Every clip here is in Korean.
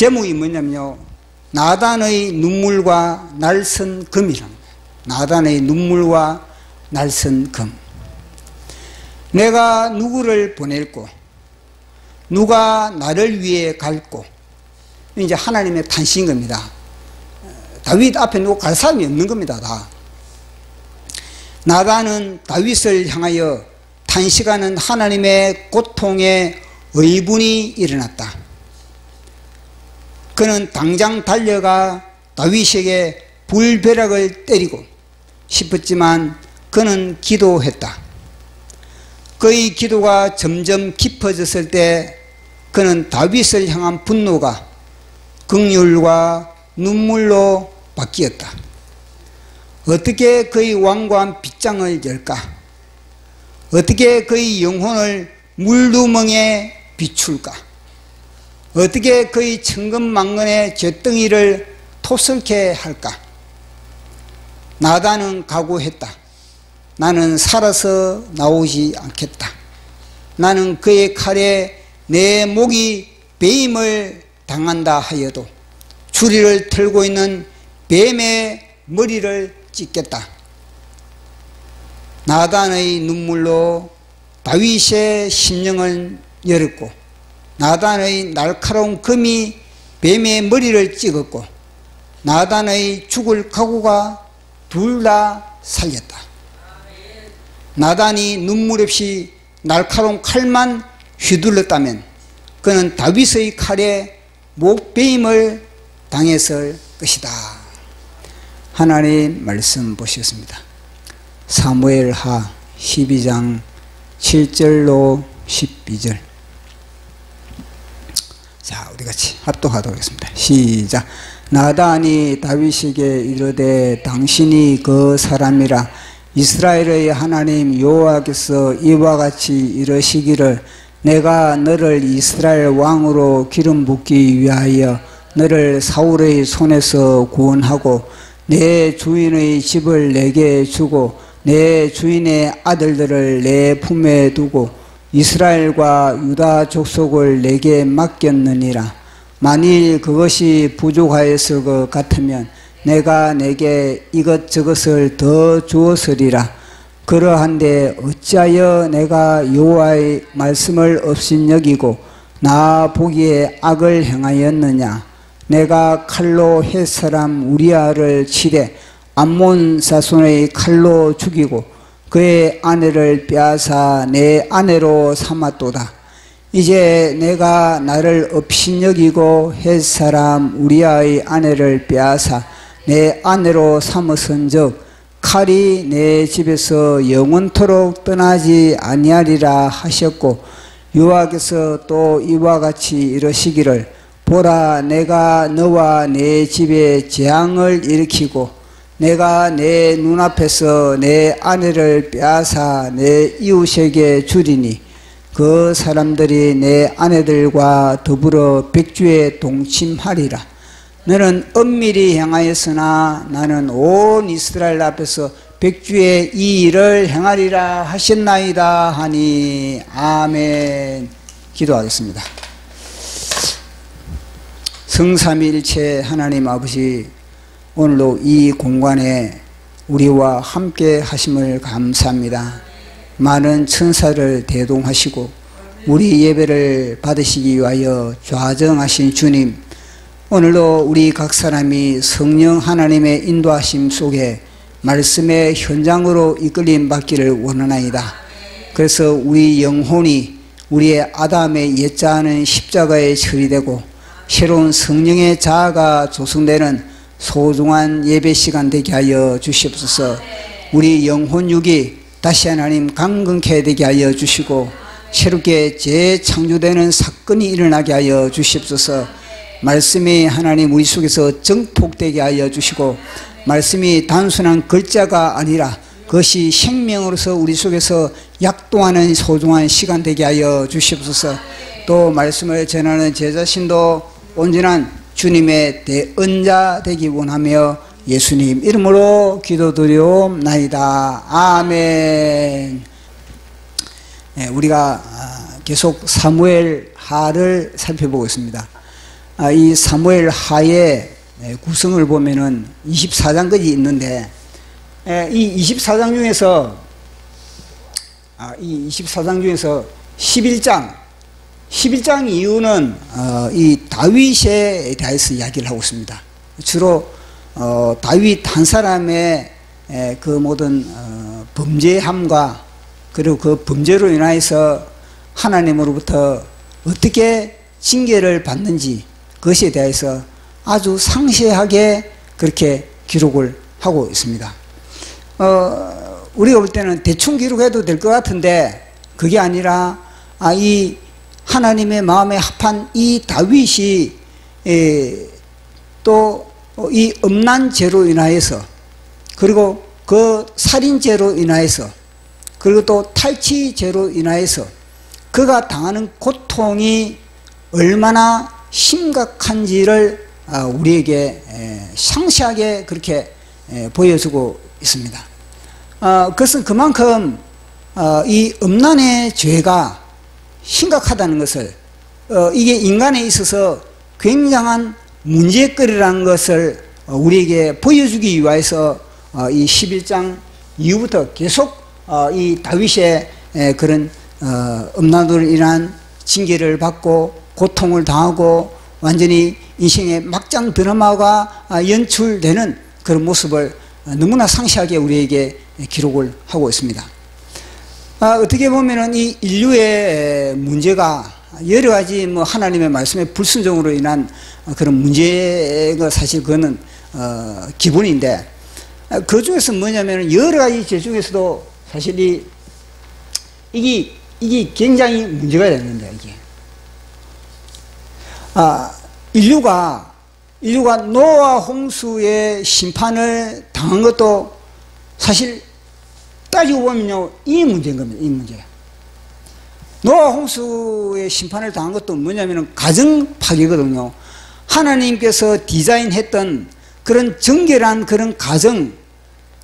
제목이 뭐냐면요, 나단의 눈물과 날선 금이라는 거예요. 나단의 눈물과 날선 금. 내가 누구를 보낼고 누가 나를 위해 갈고. 이제 하나님의 탄식인 겁니다. 다윗 앞에 누구 갈 사람이 없는 겁니다. 다. 나단은 다윗을 향하여 탄식하는 하나님의 고통의 의분이 일어났다. 그는 당장 달려가 다윗에게 불벼락을 때리고 싶었지만 그는 기도했다. 그의 기도가 점점 깊어졌을 때 그는 다윗을 향한 분노가 긍휼과 눈물로 바뀌었다. 어떻게 그의 왕관 빗장을 열까? 어떻게 그의 영혼을 물두멍에 비출까? 어떻게 그의 천근만근의 쇳덩이를 토설케 할까? 나단은 각오했다. 나는 살아서 나오지 않겠다. 나는 그의 칼에 내 목이 배임을 당한다 하여도 주리를 틀고 있는 뱀의 머리를 찢겠다. 나단의 눈물로 다윗의 심령을 열었고, 나단의 날카로운 금이 뱀의 머리를 찍었고, 나단의 죽을 각오가 둘 다 살렸다. 나단이 눈물 없이 날카로운 칼만 휘둘렀다면 그는 다윗의 칼에 목배임을 당했을 것이다. 하나님 말씀 보시겠습니다. 사무엘하 12장 7절로 12절. 자, 우리 같이 합독하도록 하겠습니다. 시작. 나단이 다윗에게 이르되 당신이 그 사람이라. 이스라엘의 하나님 여호와께서 이와 같이 이르시기를 내가 너를 이스라엘 왕으로 기름 붓기 위하여 너를 사울의 손에서 구원하고 내 주인의 집을 내게 주고 내 주인의 아들들을 내 품에 두고 이스라엘과 유다 족속을 내게 맡겼느니라. 만일 그것이 부족하였을 것 같으면 내가 내게 이것저것을 더 주었으리라. 그러한데 어찌하여 내가 여호와의 말씀을 업신여기고 나 보기에 악을 행하였느냐. 내가 칼로 헷 사람 우리아를 치되 암몬 자손의 칼로 죽이고 그의 아내를 빼앗아 내 아내로 삼았도다. 이제 내가 나를 업신여기고 헷 사람 우리아의 아내를 빼앗아 내 아내로 삼으선즉 칼이 내 집에서 영원토록 떠나지 아니하리라 하셨고, 여호와께서 또 이와 같이 이르시기를 보라, 내가 너와 내 집에 재앙을 일으키고 내가 내 눈앞에서 내 아내를 빼앗아 내 이웃에게 주리니 그 사람들이 내 아내들과 더불어 백주에 동침하리라. 너는 엄밀히 행하였으나 나는 온 이스라엘 앞에서 백주에 이 일을 행하리라 하셨나이다 하니. 아멘. 기도하겠습니다. 성삼위일체 하나님 아버지, 오늘도 이 공간에 우리와 함께 하심을 감사합니다. 많은 천사를 대동하시고 우리 예배를 받으시기 위하여 좌정하신 주님, 오늘도 우리 각 사람이 성령 하나님의 인도하심 속에 말씀의 현장으로 이끌림 받기를 원하나이다. 그래서 우리 영혼이 우리의 아담의 옛자는 십자가에 처리되고 새로운 성령의 자아가 조성되는 소중한 예배 시간 되게 하여 주시옵소서. 우리 영혼육이 다시 하나님 강건케 되게 하여 주시고 새롭게 재창조되는 사건이 일어나게 하여 주시옵소서. 말씀이 하나님 우리 속에서 정폭되게 하여 주시고 말씀이 단순한 글자가 아니라 그것이 생명으로서 우리 속에서 약동하는 소중한 시간 되게 하여 주시옵소서. 또 말씀을 전하는 제 자신도 온전한 주님의 대언자 되기 원하며 예수님 이름으로 기도드리옵나이다. 아멘. 네, 우리가 계속 사무엘 하를 살펴보고 있습니다. 이 사무엘 하의 구성을 보면은 24장까지 있는데, 이 24장 중에서 11장 이후는 이 다윗에 대해서 이야기를 하고 있습니다. 주로 다윗 한 사람의 그 모든 범죄함과 그리고 그 범죄로 인하여서 하나님으로부터 어떻게 징계를 받는지 그것에 대해서 아주 상세하게 그렇게 기록을 하고 있습니다. 우리가 볼 때는 대충 기록해도 될 것 같은데 그게 아니라 이 하나님의 마음에 합한 이 다윗이 또 이 음란죄로 인하여서 그리고 그 살인죄로 인하여서 그리고 또 탈취죄로 인하여서 그가 당하는 고통이 얼마나 심각한지를 우리에게 상세하게 그렇게 보여주고 있습니다. 그것은 그만큼 이 음란의 죄가 심각하다는 것을 이게 인간에 있어서 굉장한 문제거리라는 것을 우리에게 보여주기 위해서 이 11장 이후부터 계속 이 다윗의 그런 음란으로 인한 징계를 받고 고통을 당하고 완전히 인생의 막장 드라마가 연출되는 그런 모습을 너무나 상세하게 우리에게 기록을 하고 있습니다. 어떻게 보면은 이 인류의 문제가 여러 가지 뭐 하나님의 말씀에 불순종으로 인한 그런 문제가 사실 그거는 기본인데 그 중에서 뭐냐면은 여러 가지 죄 중에서도 사실 이게 굉장히 문제가 되는 거예요, 이게. 인류가 노아 홍수의 심판을 당한 것도 사실 따지고 보면요, 이 문제인 겁니다, 이 문제. 노아 홍수의 심판을 당한 것도 뭐냐면은 가정 파괴거든요. 하나님께서 디자인했던 그런 정결한 그런 가정,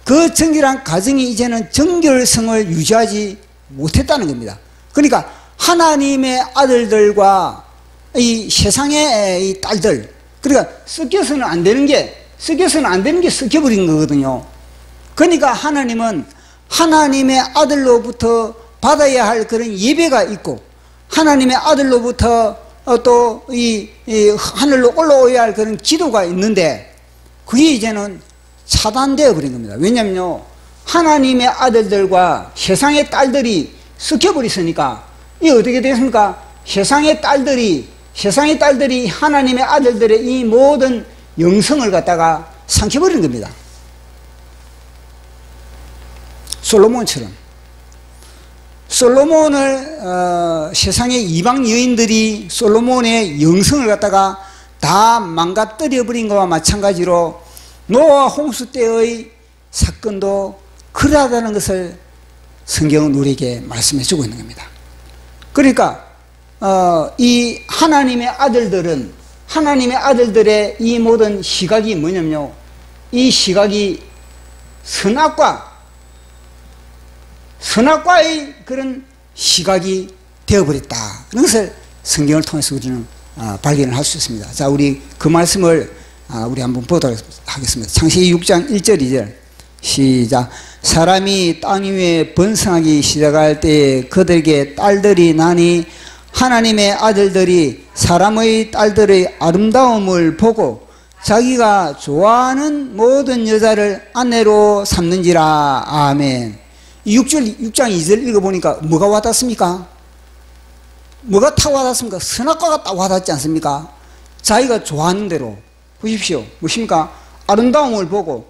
그 정결한 가정이 이제는 정결성을 유지하지 못했다는 겁니다. 그러니까 하나님의 아들들과 이 세상의 이 딸들, 그러니까 섞여서는 안 되는 게 섞여버린 거거든요. 그러니까 하나님은 하나님의 아들로부터 받아야 할 그런 예배가 있고 하나님의 아들로부터 또 이 하늘로 올라오야 할 그런 기도가 있는데 그게 이제는 차단되어 버린 겁니다. 왜냐면요, 하나님의 아들들과 세상의 딸들이 섞여버렸으니까 이게 어떻게 됐습니까? 세상의 딸들이 하나님의 아들들의 이 모든 영성을 갖다가 삼켜버린 겁니다. 솔로몬처럼. 솔로몬을 세상의 이방 여인들이 솔로몬의 영성을 갖다가 다 망가뜨려 버린 것과 마찬가지로 노아 홍수 때의 사건도 그러하다는 것을 성경은 우리에게 말씀해 주고 있는 겁니다. 그러니까 이 하나님의 아들들의 이 모든 시각이 뭐냐면요, 이 시각이 선악과의 그런 시각이 되어버렸다. 그런 것을 성경을 통해서 우리는 발견을 할 수 있습니다. 자, 우리 그 말씀을 우리 한번 보도록 하겠습니다. 창세기 6장 1절 2절 시작. 사람이 땅 위에 번성하기 시작할 때에 그들에게 딸들이 나니 하나님의 아들들이 사람의 딸들의 아름다움을 보고 자기가 좋아하는 모든 여자를 아내로 삼는지라. 아멘. 6장 2절 읽어보니까 뭐가 와닿습니까? 뭐가 탁 와닿습니까? 선악과가 딱 와닿지 않습니까? 자기가 좋아하는 대로. 보십시오. 무엇입니까? 아름다움을 보고,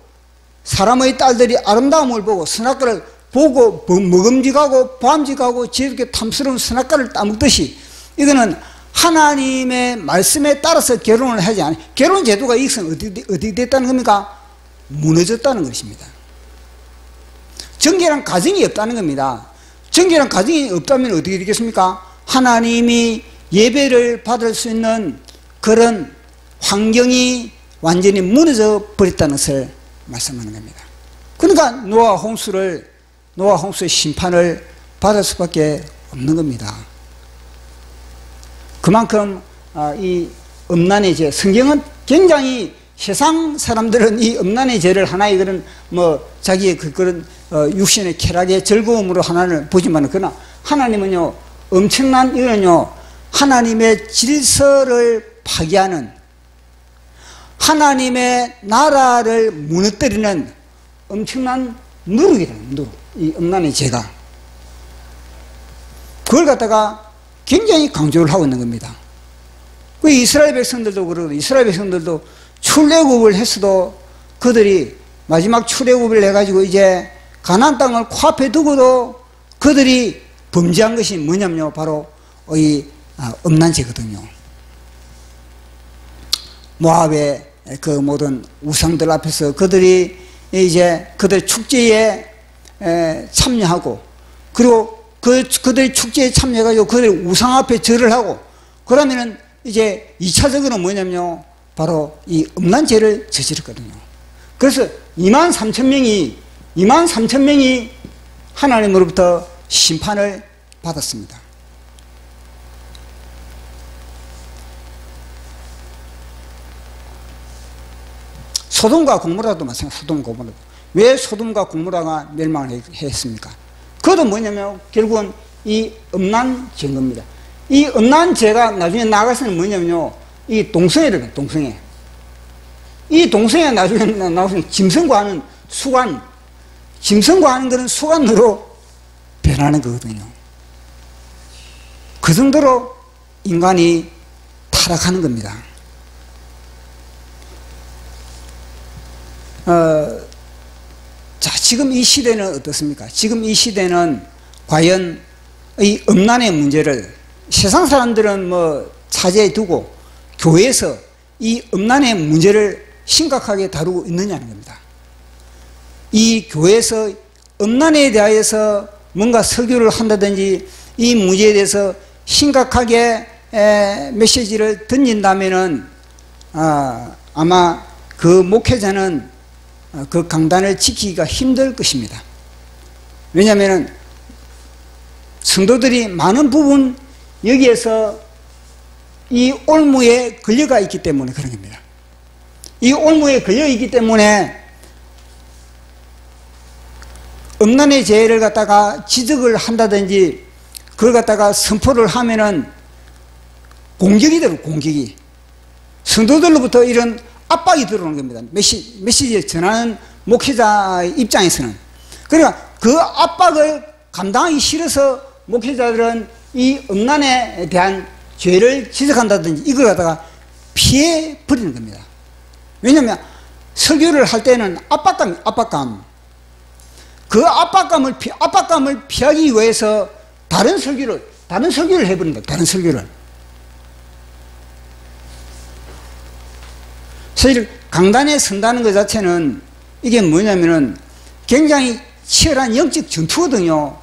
사람의 딸들이 아름다움을 보고 선악과를 보고 먹음직하고 보암직하고 지혜롭게 탐스러운 선악과를 따먹듯이 이거는 하나님의 말씀에 따라서 결혼을 하지 않아요. 결혼 제도가 이것은 어디 됐다는 겁니까? 무너졌다는 것입니다. 정결한 가정이 없다는 겁니다. 정결한 가정이 없다면 어떻게 되겠습니까? 하나님이 예배를 받을 수 있는 그런 환경이 완전히 무너져 버렸다는 것을 말씀하는 겁니다. 그러니까 노아 홍수의 심판을 받을 수밖에 없는 겁니다. 그만큼 이 음란의 죄. 성경은 굉장히 세상 사람들은 이 음란의 죄를 하나의 그런 자기의 그런 육신의 쾌락의 즐거움으로 하나를 보지만, 그러나 하나님은요 엄청난 이거는요 하나님의 질서를 파괴하는, 하나님의 나라를 무너뜨리는 엄청난 누룩이라는 누룩, 이 음란의 죄가. 그걸 갖다가 굉장히 강조를 하고 있는 겁니다. 그 이스라엘 백성들도 그러고, 이스라엘 백성들도 출애굽을 했어도 그들이 마지막 출애굽을 해가지고 이제 가나안 땅을 코앞에 두고도 그들이 범죄한 것이 뭐냐면요, 바로 이 음란죄거든요. 모압의 그 모든 우상들 앞에서 그들이 이제 그들 축제에 참여하고, 그리고 그들의 축제에 참여해가지고 그들 우상 앞에 절을 하고, 그러면은 이제 2차적으로 뭐냐면요, 바로 이 음란죄를 저질렀거든요. 그래서 23,000명이 하나님으로부터 심판을 받았습니다. 소돔과 고모라도 마찬가지입니다. 소돔과 고모라. 왜 소돔과 고모라가 멸망을 했습니까? 그것도 뭐냐면 결국은 이 음란죄인 겁니다. 이 음란죄가 나중에 나가서는 뭐냐면요, 이 동성애를, 동성애. 이 동성애가 나중에 나가서 짐승과하는 수관, 짐승과하는 그런 수관으로 변하는 거거든요. 그 정도로 인간이 타락하는 겁니다. 자, 지금 이 시대는 어떻습니까? 지금 이 시대는 과연 이 음란의 문제를 세상 사람들은 차지해 두고 교회에서 이 음란의 문제를 심각하게 다루고 있느냐는 겁니다. 이 교회에서 음란에 대하여서 뭔가 설교를 한다든지 이 문제에 대해서 심각하게 메시지를 던진다면은 아마 그 목회자는 그 강단을 지키기가 힘들 것입니다. 왜냐하면 성도들이 많은 부분 여기에서 이 올무에 걸려가 있기 때문에 그런 겁니다. 이 올무에 걸려 있기 때문에 음란의 죄를 갖다가 지적을 한다든지 그걸 갖다가 선포를 하면은 공격이 들어요. 공격이. 성도들로부터 이런 압박이 들어오는 겁니다. 메시지를 전하는 목회자의 입장에서는. 그러니까 그 압박을 감당하기 싫어서 목회자들은 이 음란에 대한 죄를 지적한다든지 이걸 갖다가 피해 버리는 겁니다. 왜냐하면 설교를 할 때는 압박감. 그 압박감을 피하기 위해서 다른 설교를 해버린다. 다른 설교를. 사실 강단에 선다는 것 자체는 이게 뭐냐면은 굉장히 치열한 영적 전투거든요.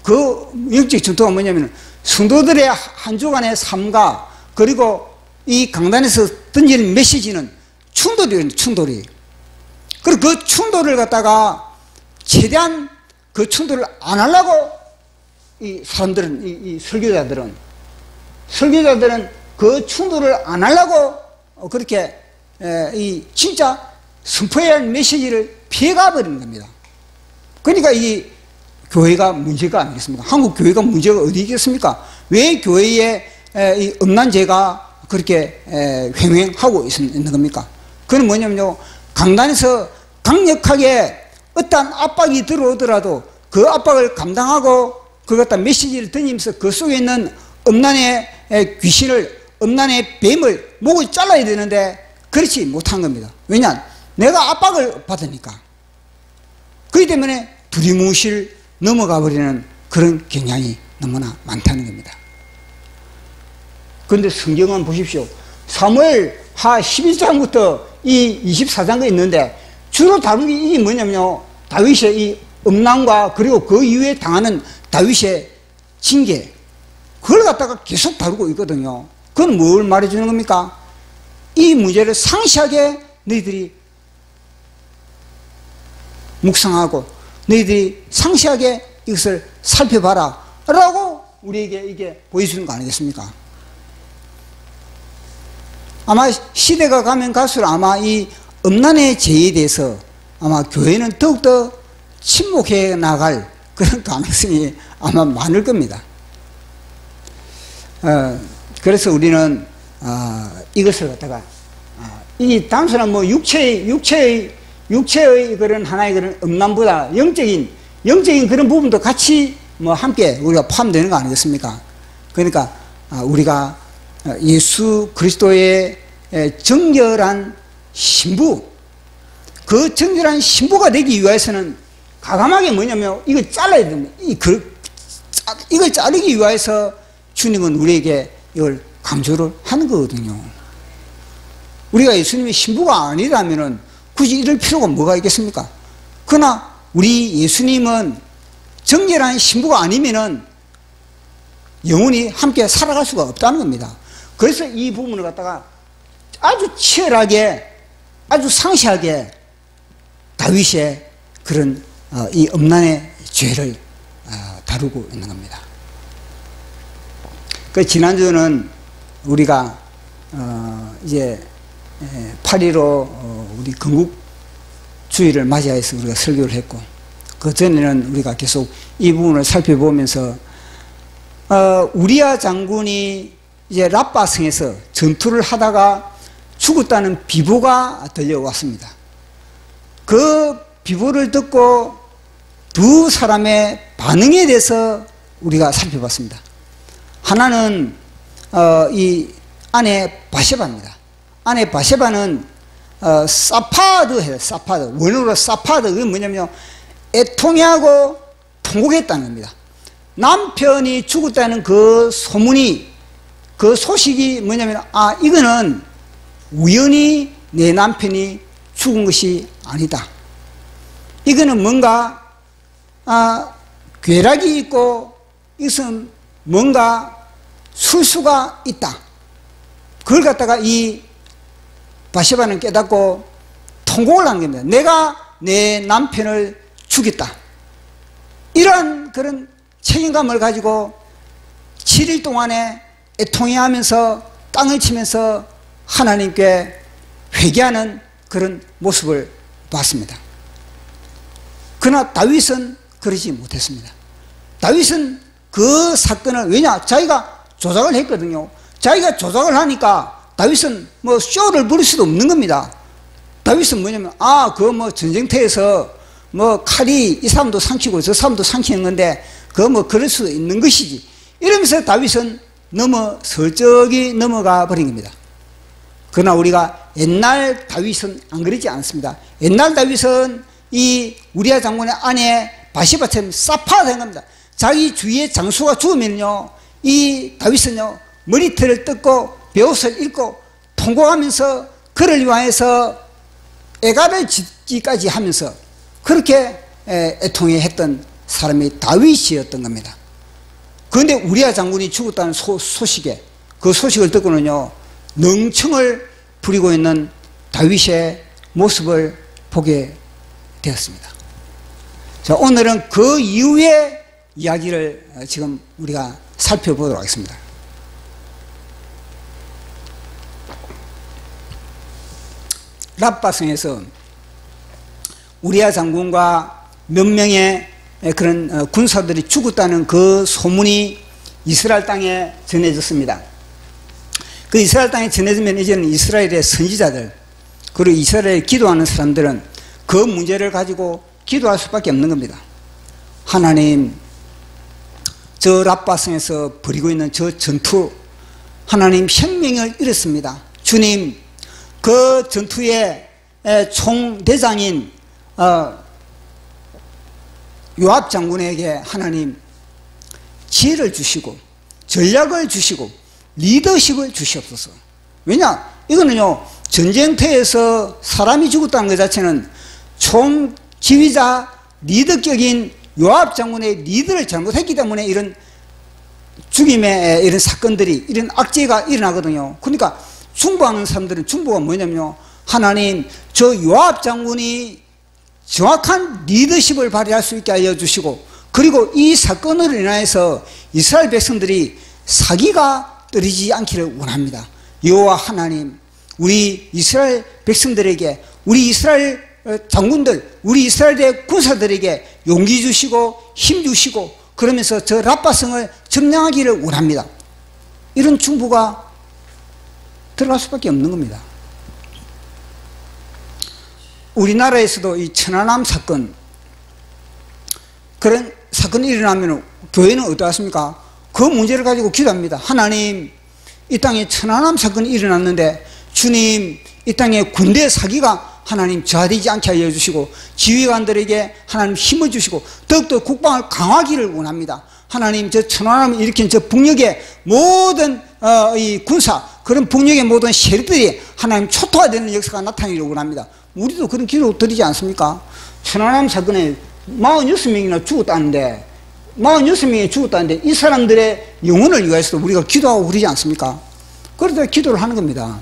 그 영적 전투가 뭐냐면은 성도들의 한 주간의 삶과 그리고 이 강단에서 던지는 메시지는 충돌이. 그리고 그 충돌을 갖다가 최대한 그 충돌을 안 하려고 이 사람들은, 이 설교자들은 그 충돌을 안 하려고 그렇게 이 진짜 선포해야 할 메시지를 피해가 버리는 겁니다. 그러니까 이 교회가 문제가 아니겠습니까? 한국 교회가 문제가 어디 있겠습니까? 왜 교회에 이 음란죄가 그렇게 횡행하고 있는 겁니까? 그건 뭐냐면요, 강단에서 강력하게 어떠한 압박이 들어오더라도 그 압박을 감당하고 그걸 갖다 메시지를 던지면서 그 속에 있는 음란의 귀신을, 음란의 뱀을 목을 잘라야 되는데 그렇지 못한 겁니다. 왜냐? 내가 압박을 받으니까. 그렇기 때문에 두리뭉실 넘어가 버리는 그런 경향이 너무나 많다는 겁니다. 그런데 성경은 보십시오. 사무엘하 11장부터 이 24장이 있는데 주로 다루는 게 이게 뭐냐면요, 다윗의 이 음란과 그리고 그 이후에 당하는 다윗의 징계, 그걸 갖다가 계속 다루고 있거든요. 그건 뭘 말해주는 겁니까? 이 문제를 상시하게 너희들이 묵상하고 너희들이 상시하게 이것을 살펴봐라 라고 우리에게 이게 보여주는 거 아니겠습니까? 아마 시대가 가면 갈수록 아마 이 음란의 죄에 대해서 아마 교회는 더욱더 침묵해 나갈 그런 가능성이 아마 많을 겁니다. 그래서 우리는 이것을 갖다가 이 단순한 뭐 육체의 그런 하나의 그런 음란보다 영적인 그런 부분도 같이 뭐 함께 우리가 포함되는 거 아니겠습니까? 그러니까 우리가 예수 그리스도의 정결한 신부, 그 정결한 신부가 되기 위해서는 과감하게 뭐냐면 이걸 잘라야 됩니다. 이걸 자르기 위해서 주님은 우리에게 이걸 강조를 하는 거거든요. 우리가 예수님의 신부가 아니라면은 굳이 이럴 필요가 뭐가 있겠습니까? 그러나 우리 예수님은 정결한 신부가 아니면은 영원히 함께 살아갈 수가 없다는 겁니다. 그래서 이 부분을 갖다가 아주 치열하게, 아주 상세하게 다윗의 그런 이 음란의 죄를 다루고 있는 겁니다. 그 지난주는 우리가 이제 8.15 우리 건국주의를 맞이해서 우리가 설교를 했고, 그 전에는 우리가 계속 이 부분을 살펴보면서 우리야 장군이 이제 랍바성에서 전투를 하다가 죽었다는 비보가 들려왔습니다. 그 비보를 듣고 두 사람의 반응에 대해서 우리가 살펴봤습니다. 하나는 이 아내 바세바입니다. 아내 바세바는 사파드예요. 사파드, 원어로 사파드. 그게 뭐냐면 애통해하고 통곡했다는 겁니다. 남편이 죽었다는 그 소문이, 그 소식이 뭐냐면 이거는 우연히 내 남편이 죽은 것이 아니다. 이거는 뭔가 괴락이 있고 이것은 뭔가 술수가 있다. 그걸 갖다가 이 바세바는 깨닫고 통곡을 한 겁니다. 내가 내 남편을 죽였다. 이런 그런 책임감을 가지고 7일 동안에 애통해하면서 땅을 치면서 하나님께 회개하는 그런 모습을 봤습니다. 그러나 다윗은 그러지 못했습니다. 다윗은 그 사건을, 왜냐? 자기가 조작을 했거든요. 자기가 조작을 하니까 다윗은 뭐 쇼를 부릴 수도 없는 겁니다. 다윗은 뭐냐면 그거 뭐 전쟁터에서 뭐 칼이 이 사람도 삼키고 저 사람도 삼키는 건데 그거 뭐 그럴 수도 있는 것이지, 이러면서 다윗은 설적이 넘어가 버린 겁니다. 그러나 우리가 옛날 다윗은 안 그러지 않습니다. 옛날 다윗은 이 우리야 장군의 아내 바세바처럼 사파된 겁니다. 자기 주위의 장수가 죽으면요, 이 다윗은요 머리털을 뜯고 베옷을 입고 통곡하면서 그를 위하여서 애가를 짓기까지 하면서 그렇게 애통해 했던 사람이 다윗이었던 겁니다. 그런데 우리야 장군이 죽었다는 소식에, 그 소식을 듣고는요 능청을 부리고 있는 다윗의 모습을 보게 되었습니다. 자, 오늘은 그 이후의 이야기를 지금 우리가 살펴보도록 하겠습니다. 랍바성에서 우리야 장군과 몇 명의 그런 군사들이 죽었다는 그 소문이 이스라엘 땅에 전해졌습니다. 그 이스라엘 땅에 전해지면 이제는 이스라엘의 선지자들, 그리고 이스라엘에 기도하는 사람들은 그 문제를 가지고 기도할 수밖에 없는 겁니다. 하나님, 저 랍바성에서 벌이고 있는 저 전투, 하나님 생명을 잃었습니다. 주님, 그 전투의 총대장인 요압 장군에게 하나님 지혜를 주시고 전략을 주시고 리더십을 주시옵소서. 왜냐? 이거는요 전쟁터에서 사람이 죽었다는 것 자체는 총지휘자 리더격인 요압 장군의 리더를 잘못했기 때문에 이런 죽임의 이런 사건들이, 이런 악재가 일어나거든요. 그러니까 중보하는 사람들은 중보가 뭐냐면요, 하나님, 저 요압 장군이 정확한 리더십을 발휘할 수 있게 알려주시고, 그리고 이 사건으로 인하여서 이스라엘 백성들이 사기가 떨어지지 않기를 원합니다. 여호와 하나님, 우리 이스라엘 백성들에게, 우리 이스라엘 장군들, 우리 이스라엘의 군사들에게 용기 주시고 힘 주시고 그러면서 저 라빠성을 점령하기를 원합니다. 이런 충고가 들어갈 수밖에 없는 겁니다. 우리나라에서도 이 천안함 사건, 그런 사건이 일어나면 교회는 어떠하십니까? 그 문제를 가지고 기도합니다. 하나님, 이 땅에 천안함 사건이 일어났는데 주님, 이 땅에 군대 사기가 하나님 저하되지 않게 하여 주시고 지휘관들에게 하나님 힘을 주시고 더욱더 국방을 강화하기를 원합니다. 하나님, 저 천안함을 일으킨 저 북녘의 모든 이 군사, 그런 북녘의 모든 세력들이 하나님 초토화되는 역사가 나타나기를 원합니다. 우리도 그런 기도 드리지 않습니까? 천안함 사건에 46명이나 죽었다는데, 46명이 죽었다는데 이 사람들의 영혼을 위해서도 우리가 기도하고 그러지 않습니까? 그래서 기도를 하는 겁니다.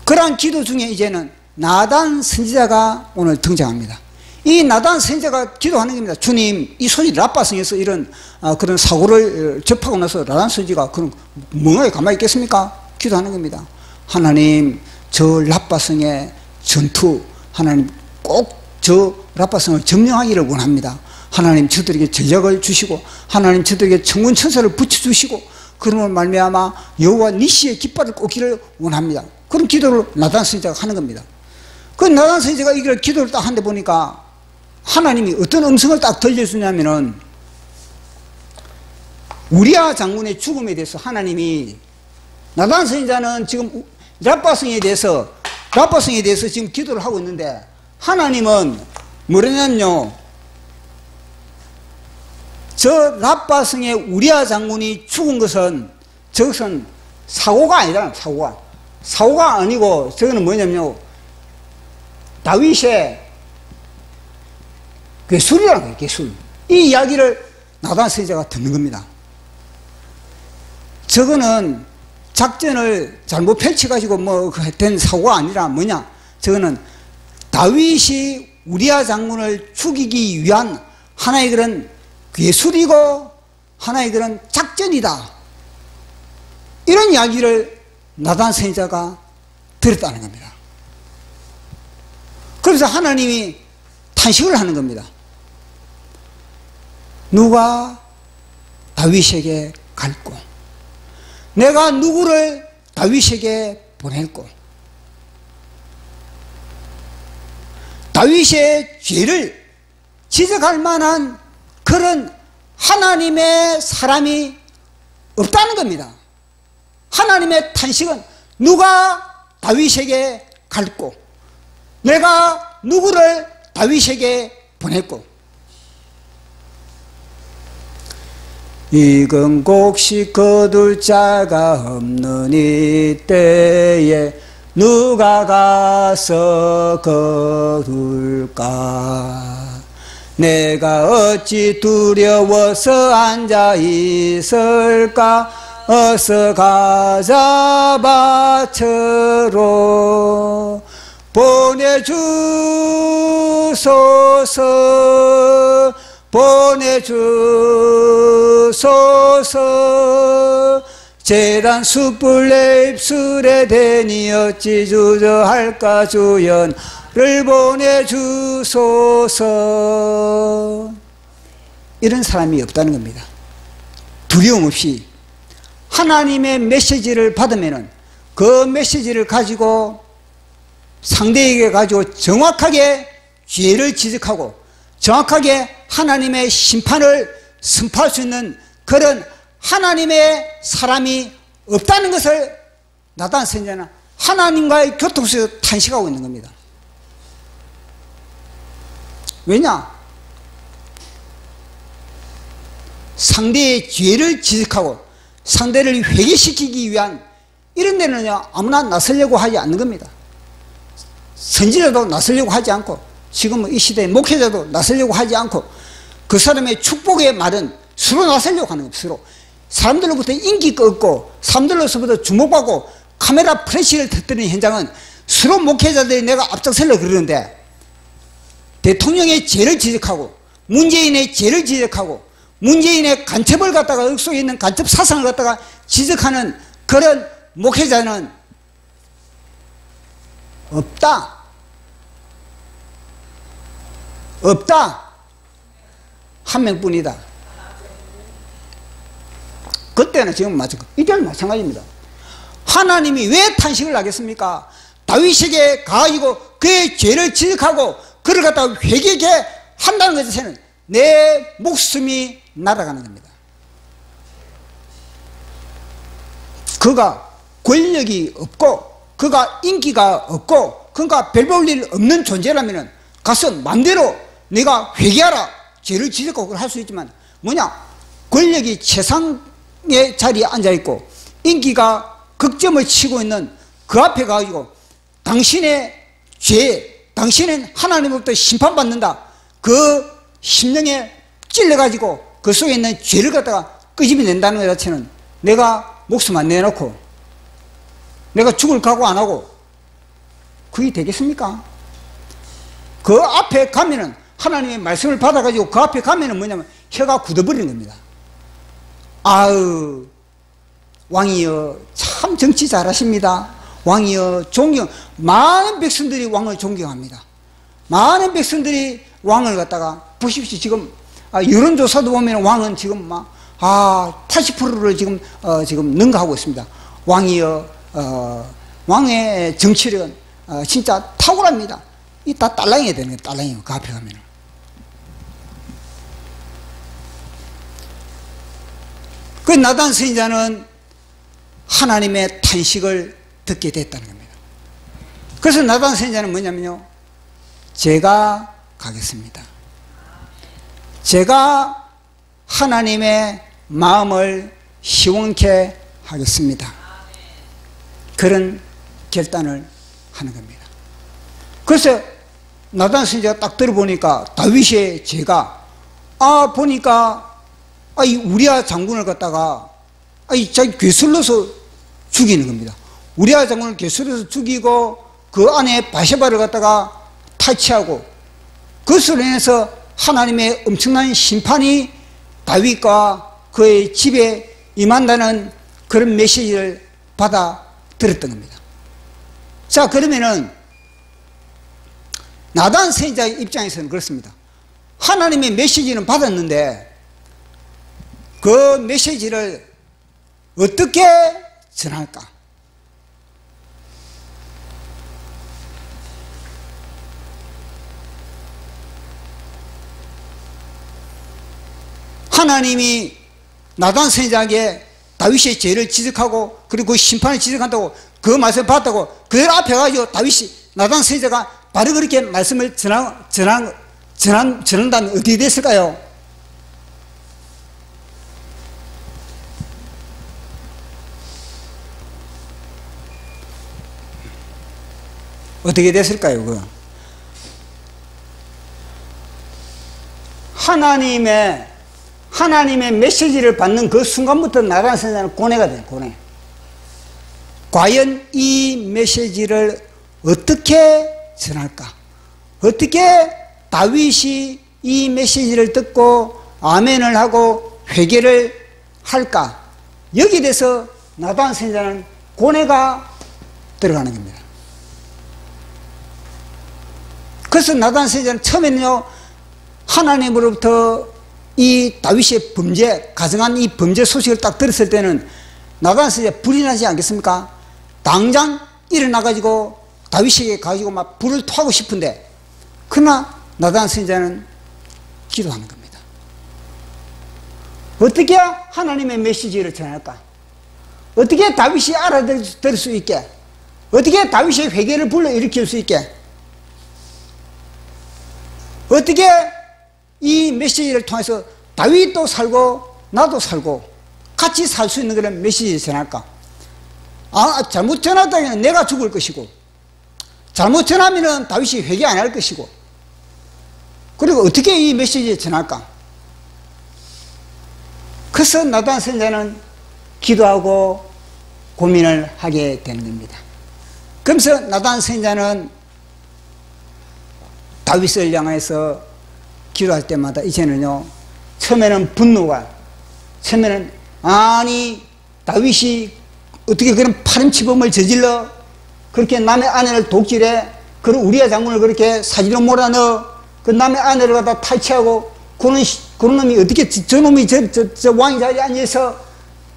그러한 기도 중에 이제는 나단 선지자가 오늘 등장합니다. 이 나단 선지자가 기도하는 겁니다. 주님, 이 소위 라빠성에서 이런 그런 사고를 접하고 나서 나단 선지자가 그런 멍하게 가만히 있겠습니까? 기도하는 겁니다. 하나님, 저 라빠성의 전투, 하나님 꼭 저 라빠성을 점령하기를 원합니다. 하나님, 저들에게 전략을 주시고 하나님 저들에게 천군 천사를 붙여주시고 그러므로 말미암아 여호와 니시의 깃발을 꽂기를 원합니다. 그런 기도를 나단 선지자가 하는 겁니다. 그 나단 선지자가 이걸 기도를 딱 하는데 보니까 하나님이 어떤 음성을 딱 들려주냐면은 우리아 장군의 죽음에 대해서 하나님이, 나단 선지자는 지금 라빠성에 대해서 지금 기도를 하고 있는데 하나님은 뭐냐면요, 저 라빠성의 우리아 장군이 죽은 것은 저것은 사고가 아니잖아요. 사고가 아니고 저거는 뭐냐면요, 다윗의 괴술이라는 거예요. 괴술. 이 이야기를 나단 선지자가 듣는 겁니다. 저거는 작전을 잘못 펼쳐가지고 뭐 된 사고가 아니라 뭐냐, 저거는 다윗이 우리아 장군을 죽이기 위한 하나의 그런 괴술이고 하나의 그런 작전이다, 이런 이야기를 나단 선지자가 들었다는 겁니다. 그래서 하나님이 탄식을 하는 겁니다. 누가 다윗에게 갈고, 내가 누구를 다윗에게 보낼고, 다윗의 죄를 지적할 만한 그런 하나님의 사람이 없다는 겁니다. 하나님의 탄식은 누가 다윗에게 갈고, 내가 누구를 다윗에게 보냈고, 이건 곡식 거둘 자가 없는 이때에 누가 가서 거둘까? 내가 어찌 두려워서 앉아 있을까? 어서 가자 밭으로 보내주소서, 보내주소서. 제단 숯불 내 입술에 대니 어찌 주저할까? 주연을 보내주소서. 이런 사람이 없다는 겁니다. 두려움 없이 하나님의 메시지를 받으면은 그 메시지를 가지고 상대에게 가지고 정확하게 죄를 지적하고 정확하게 하나님의 심판을 선포할 수 있는 그런 하나님의 사람이 없다는 것을 나단 선지자는 하나님과의 교통 속에서 탄식하고 있는 겁니다. 왜냐? 상대의 죄를 지적하고 상대를 회개시키기 위한 이런 데는요, 아무나 나서려고 하지 않는 겁니다. 선지자도 나서려고 하지 않고, 지금 이 시대의 목회자도 나서려고 하지 않고, 그 사람의 축복의 말은 서로 나서려고 하는 겁니다. 서로. 사람들로부터 인기가 없고 사람들로부터 주목받고 카메라 프레시를 터뜨리는 현장은 서로 목회자들이 내가 앞장서려고 그러는데, 대통령의 죄를 지적하고 문재인의 죄를 지적하고 문재인의 간첩을 갖다가 옥속에 있는 간첩 사상을 갖다가 지적하는 그런 목회자는 없다. 없다. 한 명뿐이다. 그때는 지금 이때는 마찬가지입니다. 하나님이 왜 탄식을 하겠습니까? 다윗에게 가가지고 그의 죄를 지적하고 그를 갖다가 회개하게 한다는 것에는 내 목숨이 날아가는 겁니다. 그가 권력이 없고 그가 인기가 없고 그가 별 볼 일 없는 존재라면 가서 맘대로 내가 회개하라 죄를 지적하고 할 수 있지만 뭐냐, 권력이 최상의 자리에 앉아있고 인기가 극점을 치고 있는 그 앞에 가가지고 당신의 죄, 당신은 하나님으로부터 심판받는다, 그 심령에 찔러가지고 그 속에 있는 죄를 갖다가 끄집어낸다는 것 자체는 내가 목숨 안 내놓고 내가 죽을 각오 안 하고 그게 되겠습니까? 그 앞에 가면은 하나님의 말씀을 받아가지고 그 앞에 가면은 뭐냐면 혀가 굳어버리는 겁니다. 아유, 왕이여 참 정치 잘하십니다. 왕이여 존경, 많은 백성들이 왕을 존경합니다. 많은 백성들이 왕을 갖다가 보십시오. 지금 여론조사도 보면 왕은 지금 막 80%를 지금 능가하고 있습니다. 왕이여, 왕의 정치력은 진짜 탁월합니다. 이 다 딸랑이가 되는 거예요. 딸랑이요. 그 앞에 가면은. 그 나단 선지자는 하나님의 탄식을 듣게 됐다는 겁니다. 그래서 나단 선지자는 뭐냐면요, 제가 가겠습니다. 제가 하나님의 마음을 시원케 하겠습니다. 그런 결단을 하는 겁니다. 그래서 나단 선지자가 딱 들어보니까 다윗의 죄가 보니까 이 우리아 장군을 갖다가 자기 괴술로서 죽이는 겁니다. 우리아 장군을 괴술로서 죽이고 그 안에 바세바를 갖다가 탈취하고 그것으로 인해서 하나님의 엄청난 심판이 다윗과 그의 집에 임한다는 그런 메시지를 받아 들었던 겁니다. 자, 그러면은 나단 선지자의 입장에서는 그렇습니다. 하나님의 메시지는 받았는데 그 메시지를 어떻게 전할까? 하나님이 나단 선지자에게 다윗의 죄를 지적하고 그리고 심판을 지적한다고 그 말씀을 받았다고 그 앞에 가지고 다윗이 나단 선지자가 바로 그렇게 말씀을 전한다면 어떻게 됐을까요? 어떻게 됐을까요? 하나님의 메시지를 받는 그 순간부터 나단 선지자는 고뇌가 돼요. 고뇌. 과연 이 메시지를 어떻게 전할까? 어떻게 다윗이 이 메시지를 듣고 아멘을 하고 회개를 할까? 여기에 대해서 나단 선지자는 고뇌가 들어가는 겁니다. 그래서 나단 선지자는 처음에는요, 하나님으로부터 이 다윗의 범죄, 가정한 이 범죄 소식을 딱 들었을 때는 나단 선지자 불이 나지 않겠습니까? 당장 일어나가지고 다윗에게 가지고 막 불을 토하고 싶은데, 그러나 나단 선지자는 기도하는 겁니다. 어떻게 하나님의 메시지를 전할까? 어떻게 다윗이 알아들을 수 있게? 어떻게 다윗의 회개를 불러일으킬 수 있게? 어떻게 이 메시지를 통해서 다윗도 살고 나도 살고 같이 살 수 있는 그런 메시지를 전할까? 잘못 전하다면 내가 죽을 것이고, 잘못 전하면 다윗이 회개 안 할 것이고, 그리고 어떻게 이 메시지를 전할까? 그래서 나단 선지자는 기도하고 고민을 하게 되는 겁니다. 그러면서 나단 선지자는 다윗을 향해서 기도할 때마다 이제는요, 처음에는 분노가, 처음에는 아니 다윗이 어떻게 그런 파렴치범을 저질러 그렇게 남의 아내를 독질해, 그 우리아 장군을 그렇게 사지로 몰아넣어, 그 남의 아내를 갖다 탈취하고, 그런 놈이 어떻게, 저놈이 저 왕이 자리에 앉아서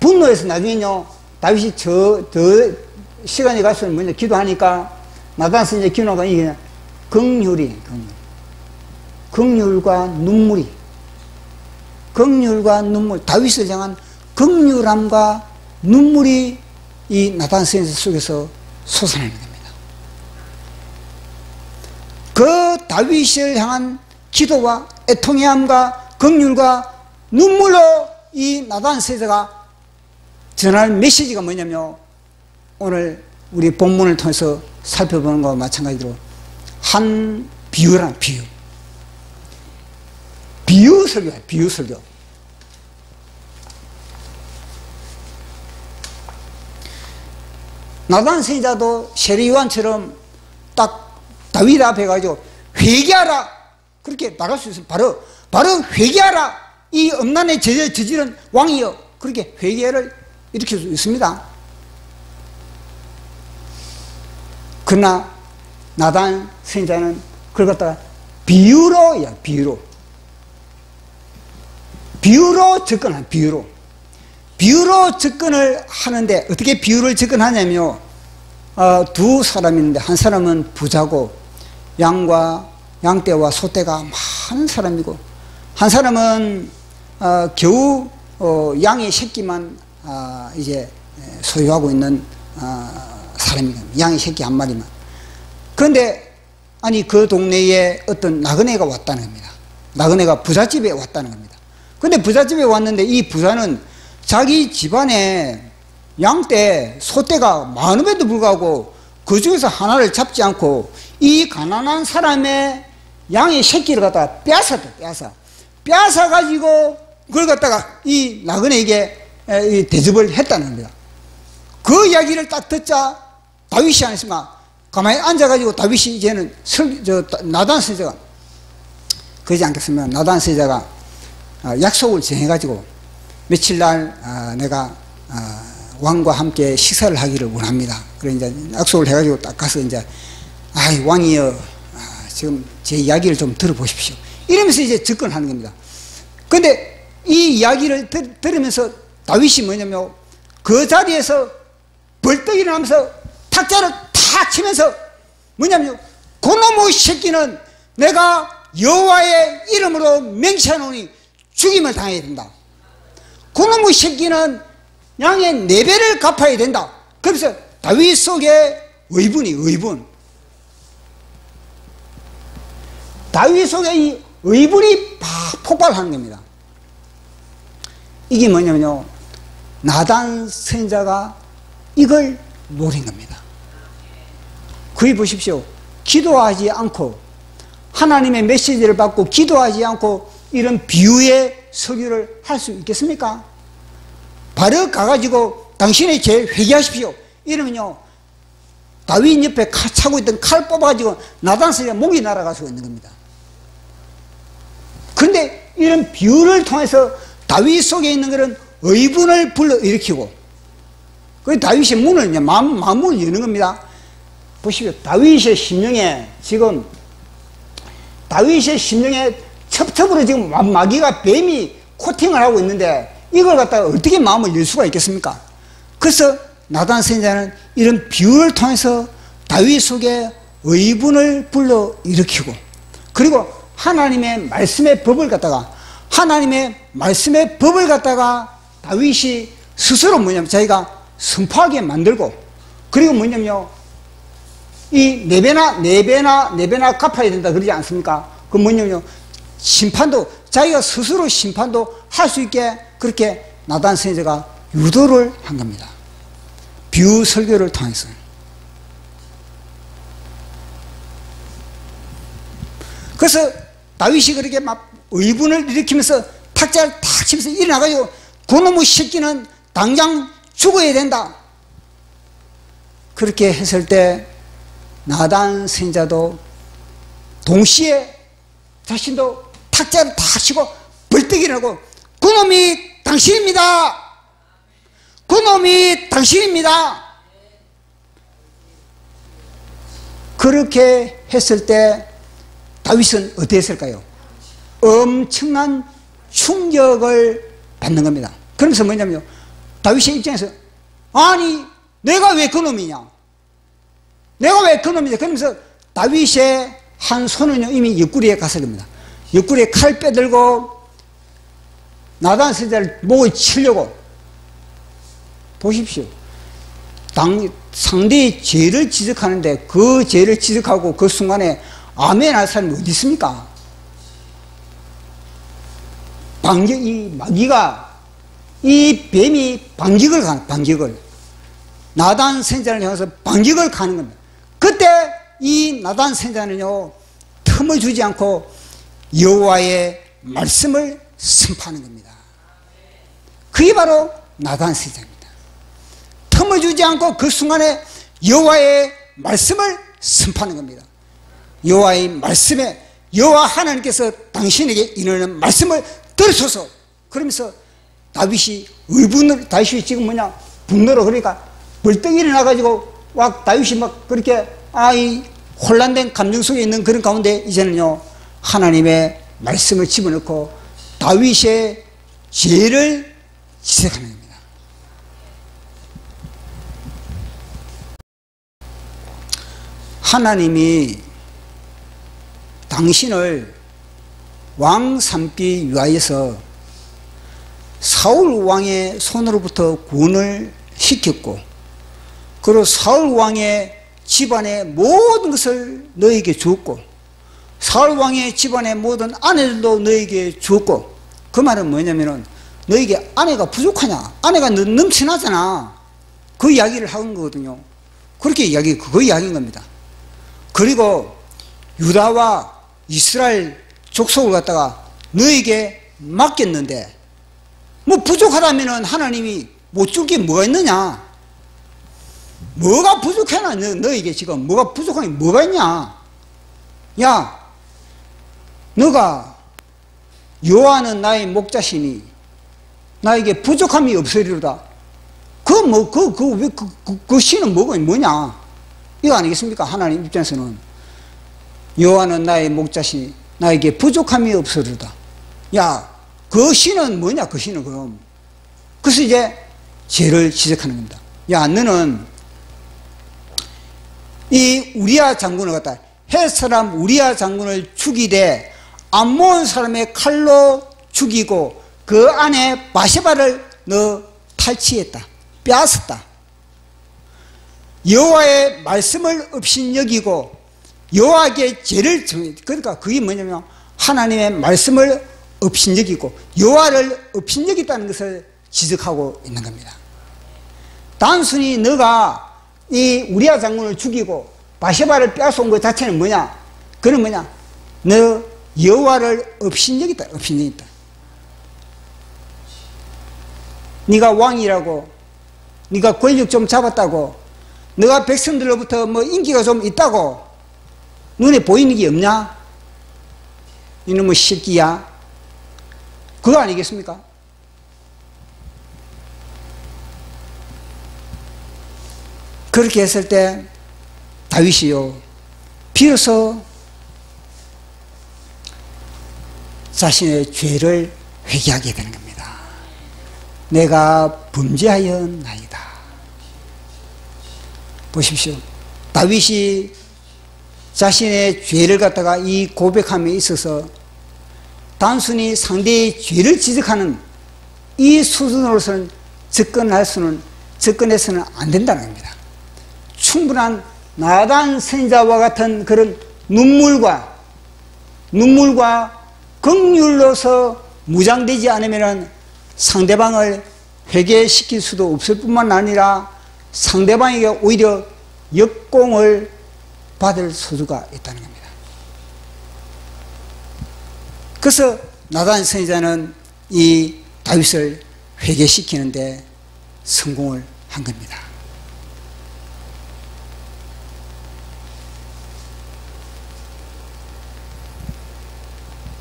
분노해서 나중에요, 다윗이 저 시간이 갈수록 뭐냐, 기도하니까, 나단에서 이제 기도하니까 이게 긍휼과 눈물, 다윗을 향한 긍휼함과 눈물이 이 나단 선지자 속에서 솟아나는 겁니다. 그 다윗을 향한 기도와 애통해함과 긍휼과 눈물로 이 나단 선지자가 전할 메시지가 뭐냐면, 오늘 우리 본문을 통해서 살펴보는 것과 마찬가지로 한 비유란 비유 설교야, 비유 설교. 나단 선지자도 세례요한처럼 딱 다윗 앞에 가지고 회개하라, 그렇게 말할 수 있어요. 바로 회개하라, 이 음란의 죄를 저지른 왕이여, 그렇게 회개를 일으킬 수 있습니다. 그러나 나단 선지자는 그걸 갖다가 비유로 접근을 하는데, 어떻게 비유를 접근하냐면요, 두 사람이 있는데, 한 사람은 부자고 양떼와 소떼가 많은 사람이고, 한 사람은 겨우 양의 새끼만 이제 소유하고 있는 사람이거든요. 양의 새끼 한 마리만. 그런데 아니 그 동네에 어떤 나그네가 왔다는 겁니다. 나그네가 부잣집에 왔다는 겁니다. 근데 부잣집에 왔는데 이 부자는 자기 집안에 양떼, 소떼가 많음에도 불구하고 그 중에서 하나를 잡지 않고 이 가난한 사람의 양의 새끼를 갖다가 빼앗아가지고 그걸 갖다가 이 나그네에게 대접을 했다는 겁니다. 그 이야기를 딱 듣자 다윗이 안 했으면 가만히 앉아가지고 다윗이 이제는 나단 선지자가 그러지 않겠으면 나단 선지자가 약속을 정해가지고 며칠 날 내가 왕과 함께 식사를 하기를 원합니다. 그래 이제 약속을 해가지고 딱 가서 이제 왕이여 지금 제 이야기를 좀 들어보십시오. 이러면서 이제 접근하는 겁니다. 근데 이 이야기를 들으면서 다윗이 뭐냐면 그 자리에서 벌떡 일어나면서 탁자를 탁 치면서 뭐냐면 그놈의 새끼는 내가 여호와의 이름으로 명시하노니 죽임을 당해야 된다. 그놈의 새끼는 양의 4배를 갚아야 된다. 그래서 다윗 속에 의분. 다윗 속에 이 의분이 폭발하는 겁니다. 이게 뭐냐면요, 나단 선지자가 이걸 노린 겁니다. 거기 보십시오. 기도하지 않고 하나님의 메시지를 받고 기도하지 않고 이런 비유의 설교를 할 수 있겠습니까? 바로 가가지고 당신의 죄 회개하십시오 이러면요, 다윗 옆에 차고 있던 칼 뽑아가지고 나단 선지자 목이 날아가고 있는 겁니다. 그런데 이런 비유를 통해서 다윗 속에 있는 그런 의분을 불러일으키고, 그 다윗의 문을 이제 마음문을 여는 겁니다. 보십시오. 다윗의 심령에 지금 다윗의 심령에 첩첩으로 지금 마귀가 뱀이 코팅을 하고 있는데 이걸 갖다가 어떻게 마음을 열 수가 있겠습니까? 그래서 나단 선지자는 이런 비유를 통해서 다윗 속에 의분을 불러일으키고, 그리고 하나님의 말씀의 법을 갖다가 다윗이 스스로 뭐냐면 자기가 선포하게 만들고, 그리고 뭐냐면요, 이 4배나 갚아야 된다 그러지 않습니까? 그 뭐냐면요, 심판도 자기가 스스로 심판도 할 수 있게 그렇게 나단 선지자가 유도를 한 겁니다. 비유 설교를 통해서. 그래서 다윗이 그렇게 막 의분을 일으키면서 탁자를 탁 치면서 일어나가지고 그놈의 새끼는 당장 죽어야 된다. 그렇게 했을 때 나단 선지자도 동시에 자신도 탁자를 탁 치고 벌떡 일어나고 그놈이 당신입니다. 그렇게 했을 때 다윗은 어땠을까요? 엄청난 충격을 받는 겁니다. 그러면서 뭐냐면요, 다윗의 입장에서 아니 내가 왜 그놈이냐, 내가 왜 그놈이냐. 그러면서 다윗의 한 손은요 이미 옆구리에 가서입니다. 옆구리에 칼 빼들고 나단 선지자를 목에 치려고. 보십시오. 상대의 죄를 지적하는데 그 죄를 지적하고 그 순간에 아멘 할 사람이 어디 있습니까? 이 마귀가, 이 뱀이 반격을 나단 선지자를 향해서 반격을 가는 겁니다. 그때 이 나단 선지자는요 틈을 주지 않고 여호와의 말씀을 선포하는 겁니다. 그게 바로 나단 선지자입니다. 틈을 주지 않고 그 순간에 여호와의 말씀을 선포하는 겁니다. 여호와의 말씀에 여호와 하나님께서 당신에게 이르는 말씀을 들으소서. 그러면서 다윗이 지금 뭐냐 분노로, 그러니까 벌떡 일어나가지고 막 다윗이 막 그렇게 이 혼란된 감정 속에 있는 그런 가운데 이제는요 하나님의 말씀을 집어넣고 다윗의 죄를 지적하는 겁니다. 하나님이 당신을 왕 삼기 위하여서 사울 왕의 손으로부터 구원을 시켰고, 그리고 사울 왕의 집안의 모든 것을 너에게 주었고, 사울 왕의 집안의 모든 아내들도 너에게 주었고, 그 말은 뭐냐면은 너에게 아내가 부족하냐, 아내가 넘쳐나잖아, 그 이야기를 하는 거거든요. 그렇게 그 이야기인 겁니다. 그리고 유다와 이스라엘 족속을 갖다가 너에게 맡겼는데 뭐 부족하다면은 하나님이 못 줄 게 뭐가 있느냐? 뭐가 부족하나? 너에게 지금 뭐가 부족한 게 뭐가 있냐? 야, 너가 여호와는 나의 목자시니 나에게 부족함이 없으리로다. 그 시는 뭐냐? 이거 아니겠습니까? 하나님 입장에서는 여호와는 나의 목자시니 나에게 부족함이 없으리로다. 야, 그 시는 뭐냐? 그 시는 그럼. 그래서 이제 죄를 지적하는 겁니다. 야, 너는 이 우리야 장군을 갖다 헷 사람 우리야 장군을 죽이되 암몬 사람의 칼로 죽이고 그 안에 바세바를 너 탈취했다, 빼앗았다. 여호와의 말씀을 업신여기고 여호와에게 죄를 그러니까 그게 뭐냐면 하나님의 말씀을 업신여기고 여호와를 업신여겼다는 것을 지적하고 있는 겁니다. 단순히 너가 이 우리야 장군을 죽이고 바세바를 빼앗아온 것 자체는 뭐냐? 그는 뭐냐? 너 여호와를 업신여겼다. 네가 왕이라고, 네가 권력 좀 잡았다고, 너가 백성들로부터 뭐 인기가 좀 있다고 눈에 보이는 게 없냐? 이놈의 새끼야. 그거 아니겠습니까? 그렇게 했을 때 다윗이요 비로소 자신의 죄를 회개하게 되는 겁니다. 내가 범죄하였나이다. 보십시오. 다윗이 자신의 죄를 갖다가 이 고백함에 있어서 단순히 상대의 죄를 지적하는 이 수준으로서는 접근해서는 안 된다는 겁니다. 충분한 나단 선지자와 같은 그런 눈물과 긍휼로서 무장되지 않으면 상대방을 회개시킬 수도 없을 뿐만 아니라 상대방에게 오히려 역공을 받을 소지가 있다는 겁니다. 그래서 나단 선지자는 이 다윗을 회개시키는데 성공을 한 겁니다.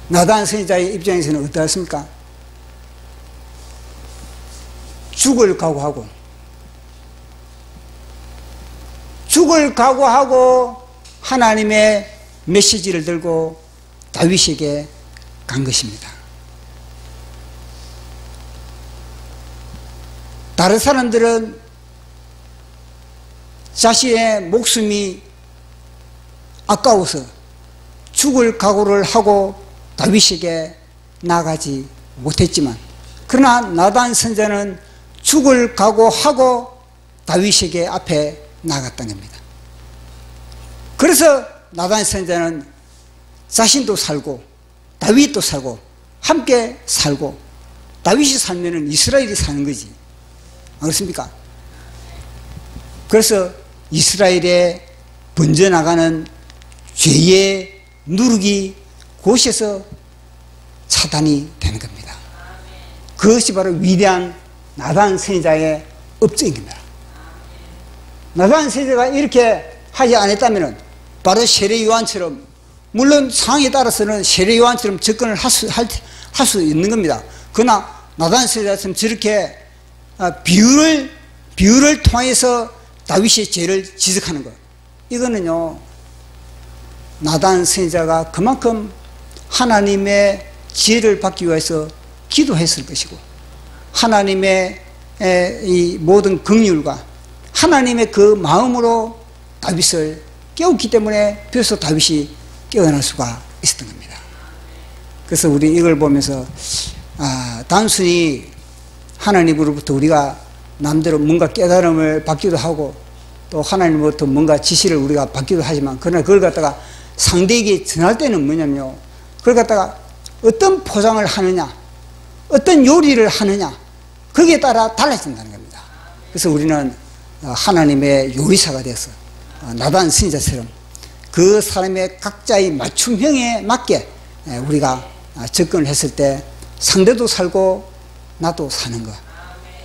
나단 선지자의 입장에서는 어떠했습니까? 죽을 각오하고 하나님의 메시지를 들고 다윗에게 간 것입니다. 다른 사람들은 자신의 목숨이 아까워서 죽을 각오를 하고 다윗에게 나가지 못했지만, 그러나 나단 선지자는 죽을 각오하고 다윗에게 앞에 나갔다는 겁니다. 그래서 나단 선지자는 자신도 살고 다윗도 살고 함께 살고, 다윗이 살면은 이스라엘이 사는 거지, 안 그렇습니까? 그래서 이스라엘에 번져나가는 죄의 누룩이 곳에서 차단이 되는 겁니다. 그것이 바로 위대한 나단 선지자의 업적인 겁니다. 나단 선지자가 이렇게 하지 않았다면 바로 세례 요한처럼, 물론 상황에 따라서는 세례 요한처럼 접근을 할 수 있는 겁니다. 그러나 나단 선지자처럼 저렇게 비유를 통해서 다윗의 죄를 지적하는 것, 이거는요, 나단 선지자가 그만큼 하나님의 지혜를 받기 위해서 기도했을 것이고, 하나님의 이 모든 긍휼과 하나님의 그 마음으로 다윗을 깨웠기 때문에 비로소 다윗이 깨어날 수가 있었던 겁니다. 그래서 우리 이걸 보면서 단순히 하나님으로부터 우리가 남대로 뭔가 깨달음을 받기도 하고 또 하나님으로부터 뭔가 지시를 우리가 받기도 하지만, 그러나 그걸 갖다가 상대에게 전할 때는 뭐냐면요, 그걸 갖다가 어떤 포장을 하느냐, 어떤 요리를 하느냐, 거기에 따라 달라진다는 겁니다. 그래서 우리는 하나님의 요리사가 되어서 나단 선지자처럼 그 사람의 각자의 맞춤형에 맞게 우리가 접근을 했을 때 상대도 살고 나도 사는 것.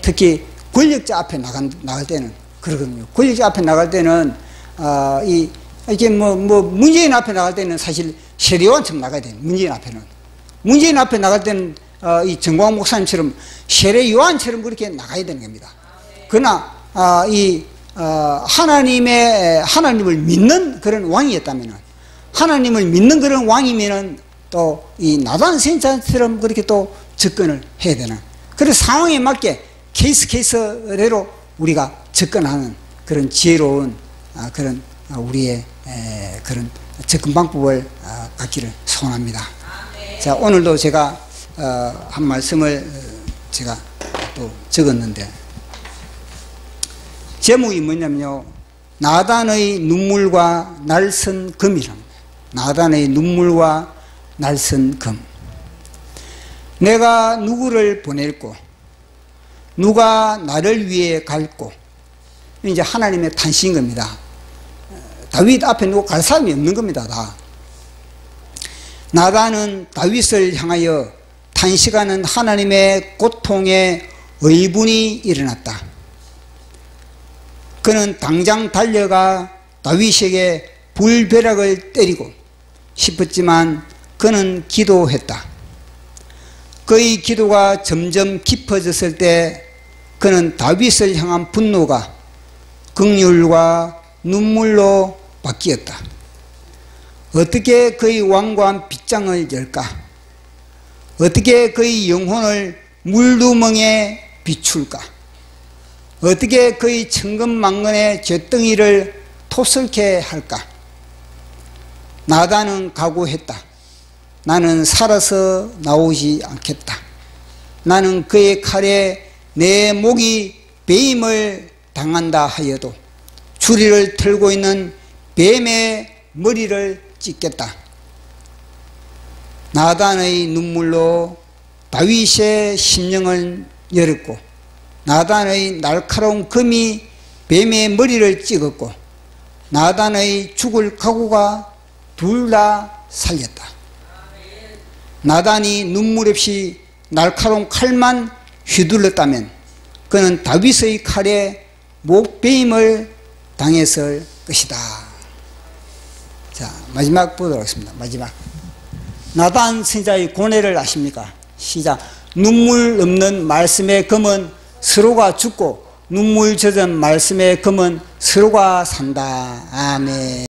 특히 권력자 앞에 나갈 때는 그러거든요. 권력자 앞에 나갈 때는 이게 문재인 앞에 나갈 때는 사실 세례요한처럼 나가야 돼요. 문재인 앞에 나갈 때는 이 정광 목사님처럼 세례요한처럼 그렇게 나가야 되는 겁니다. 그러나 하나님을 믿는 그런 왕이었다면은, 하나님을 믿는 그런 왕이면은 또 이 나단 선지자처럼 그렇게 또 접근을 해야 되는, 그래서 상황에 맞게 케이스대로 우리가 접근하는 그런 지혜로운 그런 우리의 그런 접근 방법을 갖기를 소원합니다. 자, 오늘도 제가 한 말씀을 제가 또 적었는데, 제목이 뭐냐면요, 나단의 눈물과 날선 금이랍니다. 나단의 눈물과 날선 금. 내가 누구를 보낼고 누가 나를 위해 갈고. 이제 하나님의 탄식인 겁니다. 다윗 앞에 누구 갈 사람이 없는 겁니다. 다. 나단은 다윗을 향하여 탄식하는 하나님의 고통의 의분이 일어났다. 그는 당장 달려가 다윗에게 불벼락을 때리고 싶었지만 그는 기도했다. 그의 기도가 점점 깊어졌을 때 그는 다윗을 향한 분노가 긍휼과 눈물로 바뀌었다. 어떻게 그의 왕관 빗장을 열까? 어떻게 그의 영혼을 물두멍에 비출까? 어떻게 그의 천근만근의 쇳덩이를 토설케 할까? 나단은 각오했다. 나는 살아서 나오지 않겠다. 나는 그의 칼에 내 목이 베임을 당한다 하여도 주리를 틀고 있는 뱀의 머리를 찢겠다. 나단의 눈물로 다윗의 심령을 열었고, 나단의 날카로운 금이 뱀의 머리를 찍었고, 나단의 죽을 각오가 둘 다 살렸다. 나단이 눈물 없이 날카로운 칼만 휘둘렀다면 그는 다윗의 칼에 목베임을 당했을 것이다. 자, 마지막 보도록 하겠습니다. 마지막. 나단 선지자의 고뇌를 아십니까? 시작. 눈물 없는 말씀의 검은 서로가 죽고 눈물 젖은 말씀의 검은 서로가 산다. 아멘.